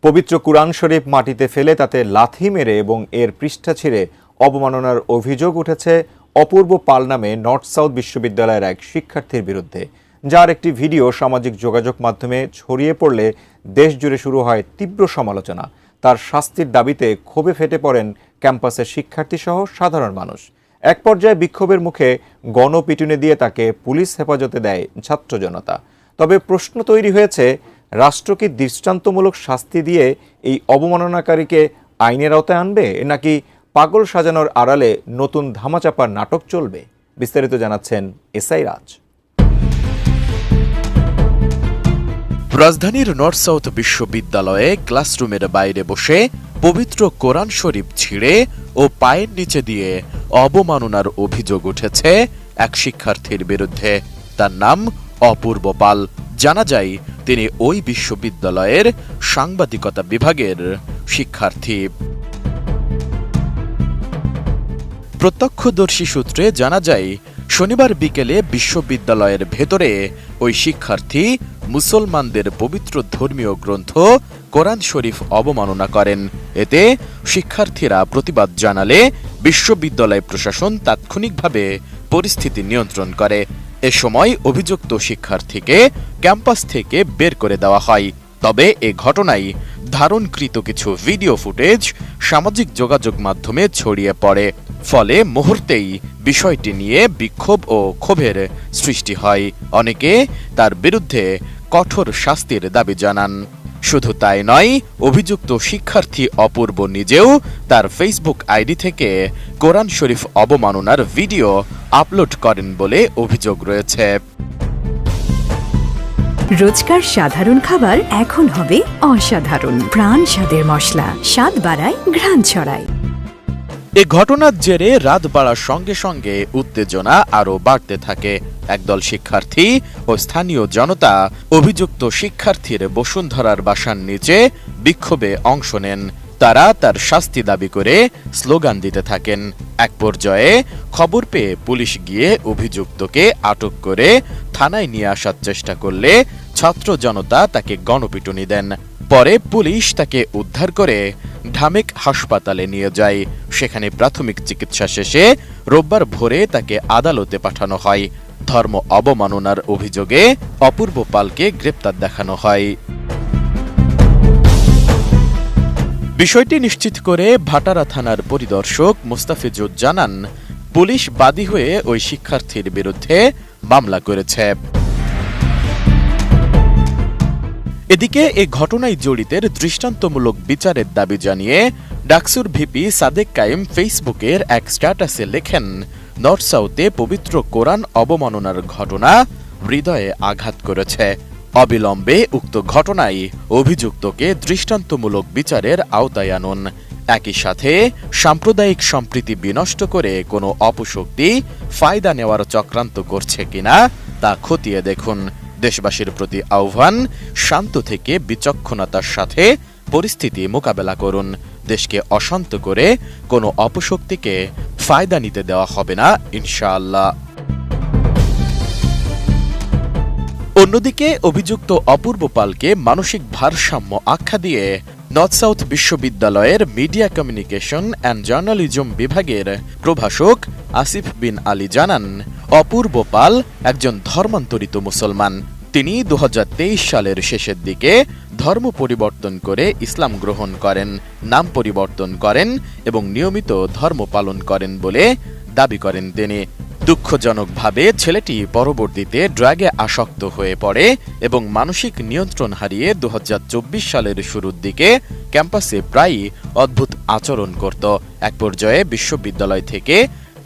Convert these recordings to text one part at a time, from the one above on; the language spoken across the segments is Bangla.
পবিত্র কুরআন শরীফ মাটিতে ফেলে তাতে লাথি মেরে এবং এর পৃষ্ঠা ছিঁড়ে অবমাননার অভিযোগ উঠেছে অপূর্ব পাল নামে নর্থ সাউথ বিশ্ববিদ্যালয়ের এক শিক্ষার্থীর বিরুদ্ধে, যার একটি ভিডিও সামাজিক যোগাযোগ মাধ্যমে ছড়িয়ে পড়লে দেশজুড়ে শুরু হয় তীব্র সমালোচনা। তার শাস্তির দাবিতে ক্ষোভে ফেটে পড়েন ক্যাম্পাসের শিক্ষার্থীসহ সাধারণ মানুষ। এক পর্যায়ে বিক্ষোভের মুখে গণপিটুনি দিয়ে তাকে পুলিশ হেফাজতে দেয় ছাত্র জনতা। তবে প্রশ্ন তৈরি হয়েছে, রাষ্ট্র কি দৃষ্টান্তমূলক শাস্তি দিয়ে এই অবমাননাকারীকে আইনের আওতায় আনবে, নাকি পাগল সাজানোর আড়ালে নতুন ধামাচাপার নাটক চলবে? বিস্তারিত জানাচ্ছেন এসআই রাজ। রাজধানীর নর্থ সাউথ বিশ্ববিদ্যালয়ে ক্লাসরুমের বাইরে বসে পবিত্র কোরআন শরীফ ছিঁড়ে ও পায়ের নিচে দিয়ে অবমাননার অভিযোগ উঠেছে এক শিক্ষার্থীর বিরুদ্ধে। তার নাম অপূর্ব পাল। জানা যায় তিনি ওই বিশ্ববিদ্যালয়ের সাংবাদিকতা বিভাগের শিক্ষার্থী। প্রত্যক্ষদর্শী সূত্রে জানা যায়, শনিবার বিকেলে বিশ্ববিদ্যালয়ের ভেতরে ওই শিক্ষার্থী মুসলমানদের পবিত্র ধর্মীয় গ্রন্থ কোরআন শরীফ অবমাননা করেন। এতে শিক্ষার্থীরা প্রতিবাদ জানালে বিশ্ববিদ্যালয় প্রশাসন তাৎক্ষণিকভাবে পরিস্থিতি নিয়ন্ত্রণ করে। এ সময় অভিযুক্ত শিক্ষার্থীকে ক্যাম্পাস থেকে বের করে দেওয়া হয়। তবে এ ঘটনায় ধারণকৃত কিছু ভিডিও ফুটেজ সামাজিক যোগাযোগ মাধ্যমে ছড়িয়ে পড়ে। ফলে মুহূর্তেই বিষয়টি নিয়ে বিক্ষোভ ও ক্ষোভের সৃষ্টি হয়। অনেকে তার বিরুদ্ধে কঠোর শাস্তির দাবি জানান। শুধু তাই নয়, অভিযুক্ত শিক্ষার্থী অপূর্ব নিজেও তার ফেসবুক আইডি থেকে কোরআন শরীফ অবমাননার ভিডিও আপলোড করেন বলে অভিযোগ রয়েছে। রোজকার সাধারণ খাবার এখন হবে অসাধারণ। প্রাণ স্বাদের মশলা, স্বাদ বাড়ায়, ঘ্রাণ ছড়ায়। এ ঘটনার জেরে রাত বাড়ার সঙ্গে সঙ্গে উত্তেজনা আরও বাড়তে থাকে। একদল শিক্ষার্থী ও স্থানীয় জনতা অভিযুক্ত শিক্ষার্থীর বসুন্ধরার বাসার নিচে বিক্ষোভে অংশ নেন। তারা তার শাস্তি দাবি করে স্লোগান দিতে থাকেন। এক পর্যায়ে খবর পেয়ে পুলিশ গিয়ে অভিযুক্তকে আটক করে থানায় নিয়ে আসার চেষ্টা করলে ছাত্র জনতা তাকে গণপিটুনি দেন। পরে পুলিশ তাকে উদ্ধার করে ঢামেক হাসপাতালে নিয়ে যায়। সেখানে প্রাথমিক চিকিৎসা শেষে রোববার ভোরে তাকে আদালতে পাঠানো হয়। ধর্ম অবমাননার অভিযোগে অপূর্ব পালকে গ্রেপ্তার দেখানো হয়। বিষয়টি নিশ্চিত করে ভাটারা থানার পরিদর্শক মোস্তাফিজুর জানান, পুলিশ বাদী হয়ে ওই শিক্ষার্থীর বিরুদ্ধে মামলা করেছে। এদিকে এ ঘটনায় জড়িতের দৃষ্টান্তমূলক বিচারের দাবি জানিয়ে ডাকসুর ভিপি সাদেক কাইম ফেসবুকের এক স্ট্যাটাসে লেখেন, নর্থ সাউথে পবিত্র কোরআন অবমাননার ঘটনা হৃদয়ে আঘাত করেছে। অবিলম্বে উক্ত ঘটনায় অভিযুক্তকে দৃষ্টান্তমূলক বিচারের আওতায় আনুন। একই সাথে সাম্প্রদায়িক সম্প্রীতি বিনষ্ট করে কোনো অপশক্তি ফায়দা নেওয়ার চক্রান্ত করছে কিনা তা খতিয়ে দেখুন। দেশবাসীর প্রতি আহ্বান, শান্ত থেকে বিচক্ষণতার সাথে পরিস্থিতি মোকাবেলা করুন। দেশকে অশান্ত করে কোনো অপশক্তিকে ফায়দা নিতে দেওয়া হবে না, ইনশাআল্লাহ। অন্যদিকে অভিযুক্ত অপূর্ব পালকে মানসিক ভারসাম্য আখ্যা দিয়ে নর্থ সাউথ বিশ্ববিদ্যালয়ের মিডিয়া কমিউনিকেশন অ্যান্ড জার্নালিজম বিভাগের প্রভাষক আসিফ বিন আলী জানান, অপূর্ব পাল একজন ধর্মান্তরিত মুসলমান। তিনি 2023 সালের শেষের দিকে ধর্ম পরিবর্তন করে ইসলাম গ্রহণ করেন, নাম পরিবর্তন করেন এবং নিয়মিত ধর্ম পালন করেন বলে দাবি করেন তিনি। দুঃখজনকভাবে ছেলেটি পরবর্তীতে ড্রাগে আসক্ত হয়ে পড়ে এবং মানসিক নিয়ন্ত্রণ হারিয়ে 2024 সালের শুরুর দিকে ক্যাম্পাসে প্রায়ই অদ্ভুত আচরণ করত। এক পর্যায়ে বিশ্ববিদ্যালয় থেকে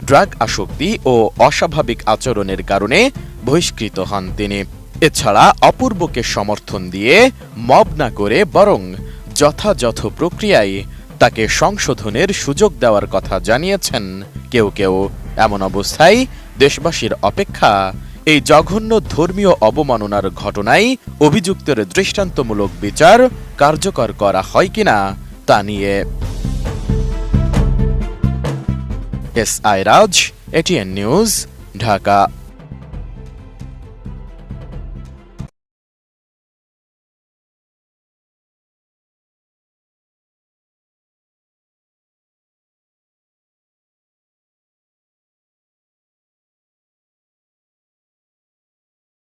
ড্রাগ আসক্তি ও অস্বাভাবিক আচরণের কারণে বহিষ্কৃত হন তিনি। এছাড়া অপূর্বকে সমর্থন দিয়ে মব না করে বরং যথাযথ প্রক্রিয়ায় তাকে সংশোধনের সুযোগ দেওয়ার কথা জানিয়েছেন কেউ কেউ। এমন অবস্থায় দেশবাসীর অপেক্ষা এই জঘন্য ধর্মীয় অবমাননার ঘটনায় অভিযুক্তের দৃষ্টান্তমূলক বিচার কার্যকর করা হয় কিনা তা নিয়ে। এসআই রাজ, এটিএন নিউজ, ঢাকা।